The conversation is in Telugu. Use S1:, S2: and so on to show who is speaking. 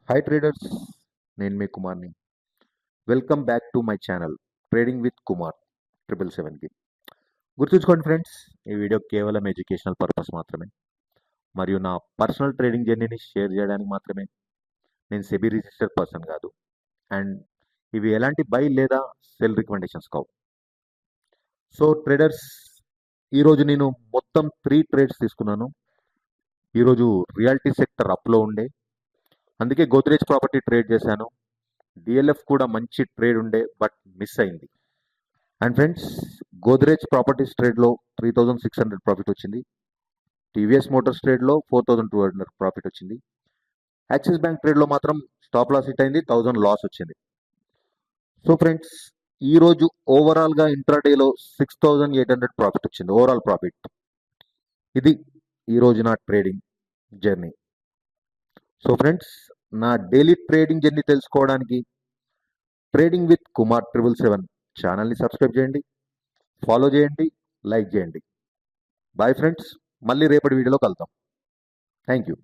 S1: హాయ్ ట్రేడర్స్, నేను మీ కుమార్ని. Welcome back to my channel trading with Kumar 777కి. గుర్తుంచుకోండి ఫ్రెండ్స్, ఈ వీడియో కేవలం ఎడ్యుకేషనల్ పర్పస్ మాత్రమే మరియు నా పర్సనల్ ట్రేడింగ్ జర్నీని షేర్ చేయడానికి మాత్రమే. నేను సెబీ రిజిస్టర్డ్ పర్సన్ కాదు అండ్ ఇవి ఎలాంటి బై లేదా సెల్ రికమెండేషన్స్ కావు. సో ట్రేడర్స్, ఈరోజు నేను మొత్తం 3 ట్రేడ్స్ తీసుకున్నాను. ఈరోజు రియాలిటీ సెక్టర్ అప్లో ఉండే, అందుకే గోద్రేజ్ ప్రాపర్టీ ట్రేడ్ చేశాను. డిఎల్ఎఫ్ కూడా మంచి ట్రేడ్ ఉండే బట్ మిస్ అయింది. అండ్ ఫ్రెండ్స్, గోద్రేజ్ ప్రాపర్టీస్ ట్రేడ్లో 3600 ప్రాఫిట్ వచ్చింది. టీవీఎస్ మోటార్స్ ట్రేడ్లో 4200 ప్రాఫిట్ వచ్చింది. యాక్సిస్ బ్యాంక్ ట్రేడ్లో మాత్రం స్టాప్ లాస్ హిట్ అయింది, 1000 లాస్ వచ్చింది. సో ఫ్రెండ్స్, ఈరోజు ఓవరాల్గా ఇంట్రాడేలో 6800 ప్రాఫిట్ వచ్చింది, ఓవరాల్ ప్రాఫిట్. ఇది ఈరోజు నా ట్రేడింగ్ జర్నీ. సో ఫ్రెండ్స్, నా డైలీ ట్రేడింగ్ జర్నీ తెలుసుకోవడానికి ట్రేడింగ్ విత్ కుమార్ 777 ఛానల్ని సబ్స్క్రైబ్ చేయండి, ఫాలో చేయండి, లైక్ చేయండి. బాయ్ ఫ్రెండ్స్, మళ్ళీ రేపటి వీడియోలో కలుద్దాం. Thank you.